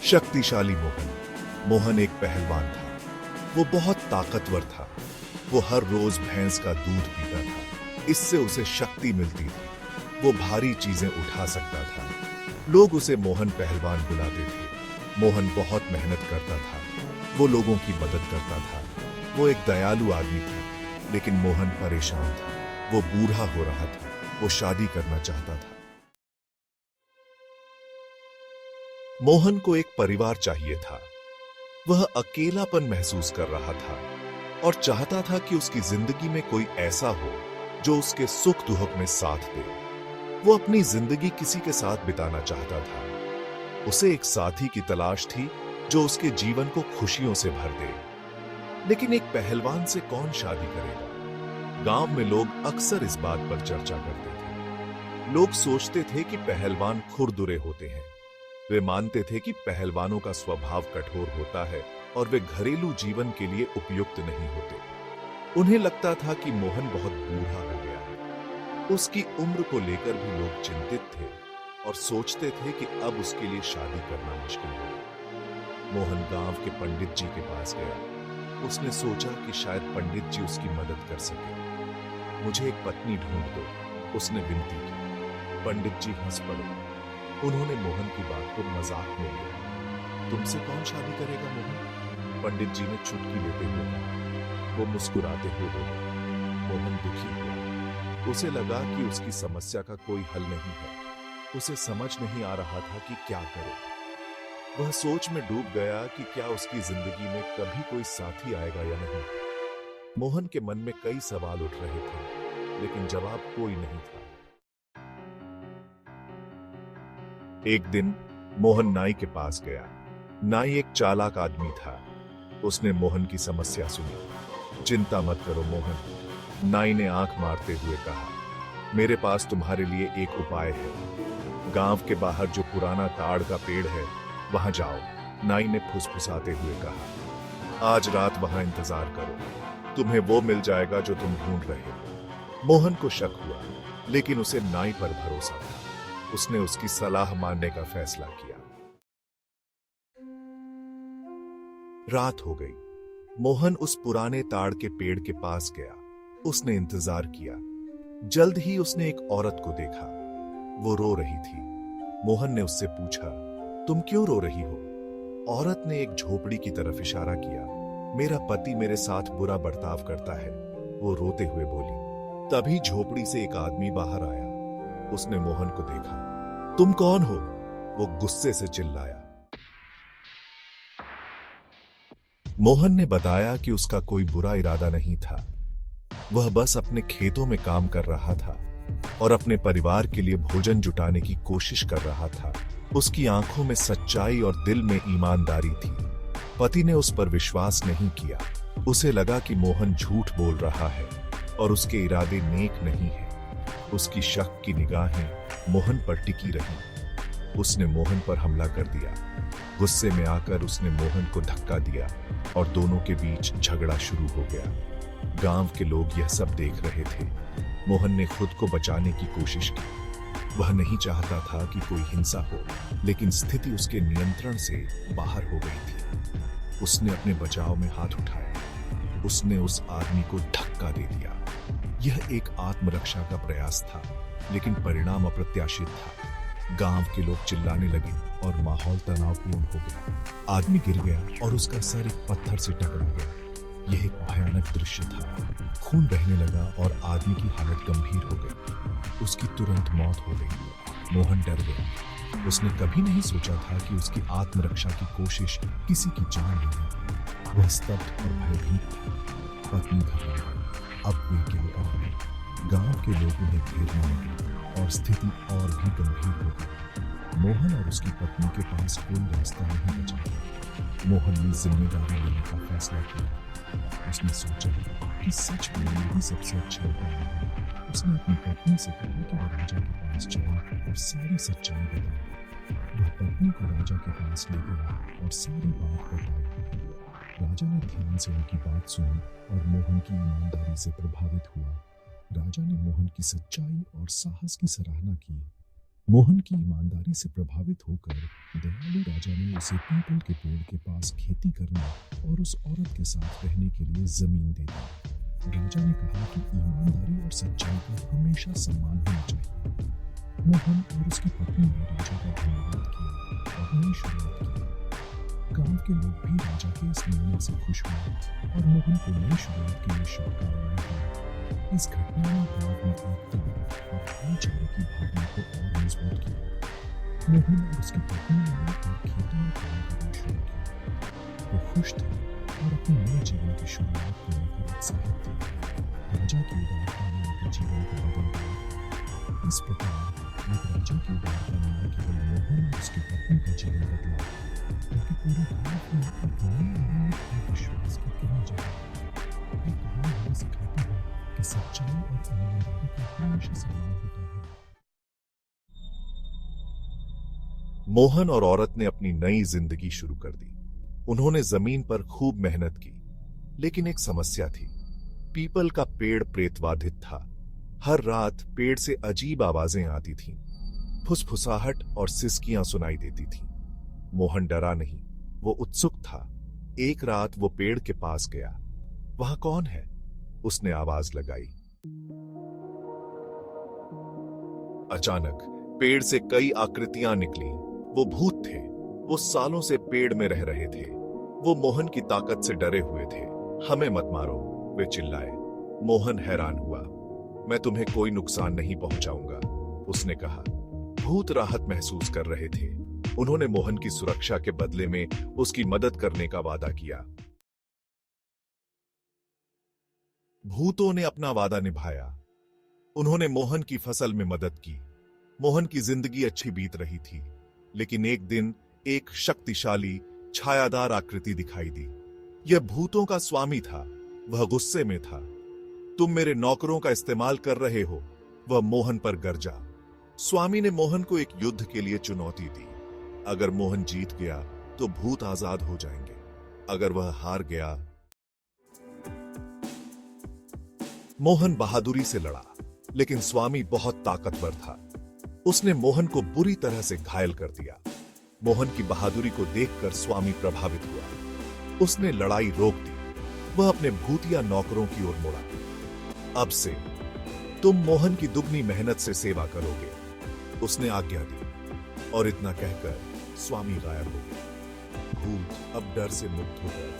शक्तिशाली मोहन। मोहन एक पहलवान था। वो बहुत ताकतवर था। वो हर रोज भैंस का दूध पीता था। इससे उसे शक्ति मिलती थी। वो भारी चीजें उठा सकता था। लोग उसे मोहन पहलवान बुलाते थे। मोहन बहुत मेहनत करता था। वो लोगों की मदद करता था। वो एक दयालु आदमी था। लेकिन मोहन परेशान था। वो बूढ़ा हो रहा था। वो शादी करना चाहता था। मोहन को एक परिवार चाहिए था। वह अकेलापन महसूस कर रहा था और चाहता था कि उसकी जिंदगी में कोई ऐसा हो जो उसके सुख दुख में साथ दे। वो अपनी जिंदगी किसी के साथ बिताना चाहता था। उसे एक साथी की तलाश थी जो उसके जीवन को खुशियों से भर दे। लेकिन एक पहलवान से कौन शादी करेगा? गांव में लोग अक्सर इस बात पर चर्चा करते थे। लोग सोचते थे कि पहलवान खुरदुरे होते हैं। वे मानते थे कि पहलवानों का स्वभाव कठोर होता है और वे घरेलू जीवन के लिए उपयुक्त नहीं होते। उन्हें लगता था कि मोहन बहुत बूढ़ा हो गया है। उसकी उम्र को लेकर भी लोग चिंतित थे और सोचते थे कि अब उसके लिए शादी करना मुश्किल होगा। मोहन गांव के पंडित जी के पास गया। उसने सोचा कि शायद पंडित जी उसकी मदद कर सके। मुझे एक पत्नी ढूंढ दो, उसने विनती की। पंडित जी हंस पड़े। उन्होंने मोहन की बात को मजाक में लिया। तुमसे कौन शादी करेगा मोहन? पंडित जी ने चुटकी लेते हुए कहा। वो मुस्कुराते हुए बोले। मोहन दुखी हुआ। उसे लगा कि उसकी समस्या का कोई हल नहीं है। उसे समझ नहीं आ रहा था कि क्या करे। वह सोच में डूब गया कि क्या उसकी जिंदगी में कभी कोई साथी आएगा या नहीं। मोहन के मन में कई सवाल उठ रहे थे, लेकिन जवाब कोई नहीं था। एक दिन मोहन नाई के पास गया। नाई एक चालाक आदमी था। उसने मोहन की समस्या सुनी। चिंता मत करो मोहन, नाई ने आंख मारते हुए कहा। मेरे पास तुम्हारे लिए एक उपाय है। गांव के बाहर जो पुराना ताड़ का पेड़ है, वहां जाओ। नाई ने फुसफुसाते हुए कहा। आज रात वहां इंतजार करो। तुम्हें वो मिल जाएगा जो तुम ढूंढ रहे हो। मोहन को शक हुआ, लेकिन उसे नाई पर भरोसा था। उसने उसकी सलाह मानने का फैसला किया। रात हो गई। मोहन उस पुराने ताड़ के पेड़ के पास गया। उसने इंतजार किया। जल्द ही उसने एक औरत को देखा। वो रो रही थी। मोहन ने उससे पूछा, तुम क्यों रो रही हो? औरत ने एक झोपड़ी की तरफ इशारा किया। मेरा पति मेरे साथ बुरा बर्ताव करता है, वो रोते हुए बोली। तभी झोपड़ी से एक आदमी बाहर आया। उसने मोहन को देखा। तुम कौन हो? वो गुस्से से चिल्लाया। मोहन ने बताया कि उसका कोई बुरा इरादा नहीं था। वह बस अपने खेतों में काम कर रहा था और अपने परिवार के लिए भोजन जुटाने की कोशिश कर रहा था। उसकी आंखों में सच्चाई और दिल में ईमानदारी थी। पति ने उस पर विश्वास नहीं किया। उसे लगा कि मोहन झूठ बोल रहा है और उसके इरादे नेक नहीं हैं। उसकी शक की निगाहें मोहन पर टिकी रहीं। उसने मोहन पर हमला कर दिया। गुस्से में आकर उसने मोहन को धक्का दिया और दोनों के बीच झगड़ा शुरू हो गया। गांव के लोग यह सब देख रहे थे। मोहन ने खुद को बचाने की कोशिश की। वह नहीं चाहता था कि कोई हिंसा हो, लेकिन स्थिति उसके नियंत्रण से बाहर हो गई थी। उसने अपने बचाव में हाथ उठाया। उसने उस आदमी को धक्का दे दिया। यह एक आत्मरक्षा का प्रयास था, लेकिन परिणाम अप्रत्याशित था। गांव के लोग चिल्लाने लगे और माहौल तनावपूर्ण हो गया। आदमी गिर गया और उसका सर एक पत्थर से टकरा गया। यह एक भयानक दृश्य था। खून बहने लगा और आदमी की हालत गंभीर हो गई। उसकी तुरंत मौत हो गई। मोहन डर गया। उसने कभी नहीं सोचा था कि उसकी आत्मरक्षा की कोशिश किसी की जान लेगी। वह स्तब्ध और भयभीत था। पत्नी घबरा गई। अब वे क्या करेंगे? गांव के लोग उन्हें घेरने लगे और स्थिति और भी गंभीर हो गई। मोहन और उसकी पत्नी के पास कोई रास्ता नहीं बचा। मोहन ने जिम्मेदारी लेने का फैसला किया। उसने सोचा कि सच बोलना ही सबसे अच्छा उपाय है। उसने अपनी पत्नी से कहा कि वह राजा के पास जाए और सारी सच्चाई बताए। वह पत्नी को राजा के पास ले गया और सारी बात बताई। राजा ने ध्यान से उनकी बात सुनी और मोहन की ईमानदारी से प्रभावित हुआ। राजा ने मोहन की सच्चाई और साहस की सराहना की। मोहन की ईमानदारी से प्रभावित होकर दयालु राजा ने उसे पीपल के पेड़ के पास खेती करने और उस औरत के साथ रहने के लिए जमीन दे दी। राजा ने कहा कि ईमानदारी और सच्चाई का हमेशा सम्मान होना चाहिए। मोहन और उसकी पत्नी ने राजा का धन्यवाद किया और नई शुरुआत की। गांव के लोग भी राजा के इस निर्णय से खुश हुए और मोहन को नई शुरुआत के लिए शुभकामनाएं दी। इस घटना ने गांव में एकता और भाईचारे की भावना को और मजबूत किया। मोहन और उसकी पत्नी ने मिलकर खेतों में काम करना शुरू किया। वो खुश थे और अपने नए जीवन की शुरुआत को लेकर उत्साहित थे। राजा की उदारता ने उनके जीवन को बदल दिया। इस प्रकार एक राजा की उदारता ने न केवल मोहन और उसकी पत्नी का जीवन बदला, बल्कि पूरे गांव में एक नई उम्मीद और विश्वास की किरण जगाई। ये कहानी हमें सिखाती है कि सच्चाई और ईमानदारी का हमेशा सम्मान होता है। मोहन और औरत ने अपनी नई जिंदगी शुरू कर दी। उन्होंने जमीन पर खूब मेहनत की, लेकिन एक समस्या थी। पीपल का पेड़ प्रेतबाधित था। हर रात पेड़ से अजीब आवाजें आती थीं, फुसफुसाहट और सिसकियां सुनाई देती थीं। मोहन डरा नहीं, वो उत्सुक था। एक रात वो पेड़ के पास गया। वहां कौन है? उसने आवाज लगाई। अचानक पेड़ से कई आकृतियां निकली। वो भूत थे। वो सालों से पेड़ में रह रहे थे। वो मोहन की ताकत से डरे हुए थे। हमें मत मारो, वे चिल्लाए। मोहन हैरान हुआ। मैं तुम्हें कोई नुकसान नहीं पहुंचाऊंगा, उसने कहा। भूत राहत महसूस कर रहे थे। उन्होंने मोहन की सुरक्षा के बदले में उसकी मदद करने का वादा किया। भूतों ने अपना वादा निभाया। उन्होंने मोहन की फसल में मदद की। मोहन की जिंदगी अच्छी बीत रही थी, लेकिन एक दिन एक शक्तिशाली छायादार आकृति दिखाई दी। यह भूतों का स्वामी था। वह गुस्से में था। तुम मेरे नौकरों का इस्तेमाल कर रहे हो, वह मोहन पर गरजा। स्वामी ने मोहन को एक युद्ध के लिए चुनौती दी। अगर मोहन जीत गया तो भूत आजाद हो जाएंगे, अगर वह हार गया। मोहन बहादुरी से लड़ा, लेकिन स्वामी बहुत ताकतवर था। उसने मोहन को बुरी तरह से घायल कर दिया। मोहन की बहादुरी को देखकर स्वामी प्रभावित हुआ। उसने लड़ाई रोक दी। वह अपने भूतिया नौकरों की ओर मुड़ा। अब से तुम मोहन की दुगनी मेहनत से सेवा करोगे, उसने आज्ञा दी। और इतना कहकर स्वामी गायब हो गए। भूत अब डर से मुक्त होकर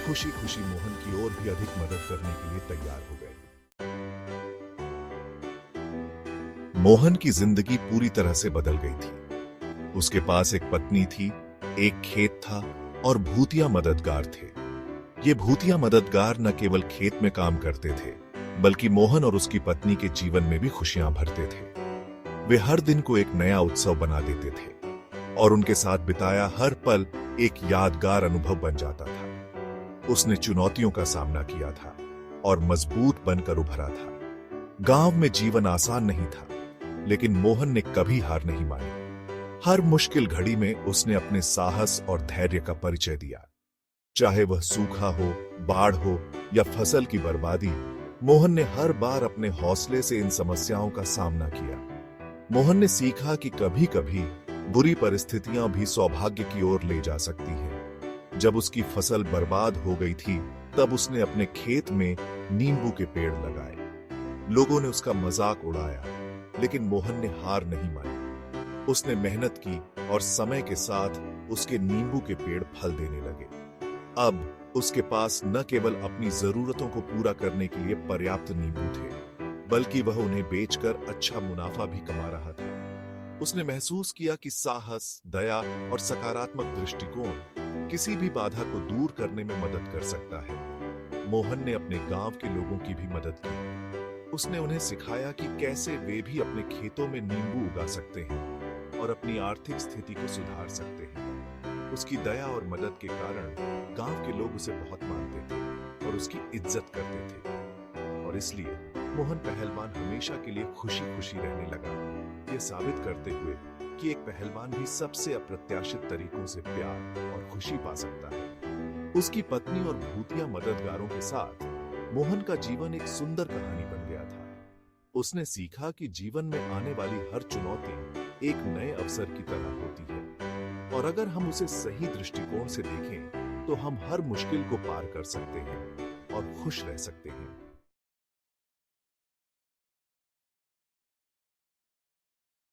खुशी खुशी मोहन की ओर भी अधिक मदद करने के लिए तैयार हो गए। मोहन की जिंदगी पूरी तरह से बदल गई थी। उसके पास एक पत्नी थी, एक खेत था और भूतिया मददगार थे। ये भूतिया मददगार न केवल खेत में काम करते थे, बल्कि मोहन और उसकी पत्नी के जीवन में भी खुशियां भरते थे। वे हर दिन को एक नया उत्सव बना देते थे और उनके साथ बिताया हर पल एक यादगार अनुभव बन जाता था। उसने चुनौतियों का सामना किया था और मजबूत बनकर उभरा था। गांव में जीवन आसान नहीं था, लेकिन मोहन ने कभी हार नहीं मानी। हर मुश्किल घड़ी में उसने अपने साहस और धैर्य का परिचय दिया। चाहे वह सूखा हो, बाढ़ हो या फसल की बर्बादी, मोहन ने हर बार अपने हौसले से इन समस्याओं का सामना किया। मोहन ने सीखा कि कभी-कभी बुरी परिस्थितियां भी सौभाग्य की ओर ले जा सकती हैं। जब उसकी फसल बर्बाद हो गई थी, तब उसने अपने खेत में नींबू के पेड़ लगाए। लोगों ने उसका मजाक उड़ाया, लेकिन मोहन ने हार नहीं मानी। उसने मेहनत की और समय के साथ उसके नींबू के पेड़ फल देने लगे। अब उसके पास न केवल अपनी जरूरतों को पूरा करने के लिए पर्याप्त नींबू थे, बल्कि वह उन्हें बेचकर अच्छा मुनाफा भी कमा रहा था। उसने महसूस किया कि साहस, दया और सकारात्मक दृष्टिकोण किसी भी बाधा को दूर करने में मदद कर सकता है। मोहन ने अपने गांव के लोगों की भी मदद की। उसने उन्हें सिखाया कि कैसे वे भी अपने खेतों में नींबू उगा सकते हैं और अपनी आर्थिक स्थिति को सुधार सकते हैं। उसकी दया और मदद के कारण गांव के लोग उसे बहुत मानते थे और उसकी इज्जत करते थे। और इसलिए मोहन पहलवान हमेशा के लिए खुशी खुशी रहने लगा, ये साबित करते हुए कि एक पहलवान भी सबसे अप्रत्याशित तरीकों से प्यार और खुशी पा सकता है। उसकी पत्नी और भूतिया मददगारों के साथ मोहन का जीवन एक सुंदर कहानी बन गया था। उसने सीखा कि जीवन में आने वाली हर चुनौती एक नए अवसर की तरह होती है और अगर हम उसे सही दृष्टिकोण से देखें तो हम हर मुश्किल को पार कर सकते हैं और खुश रह सकते हैं।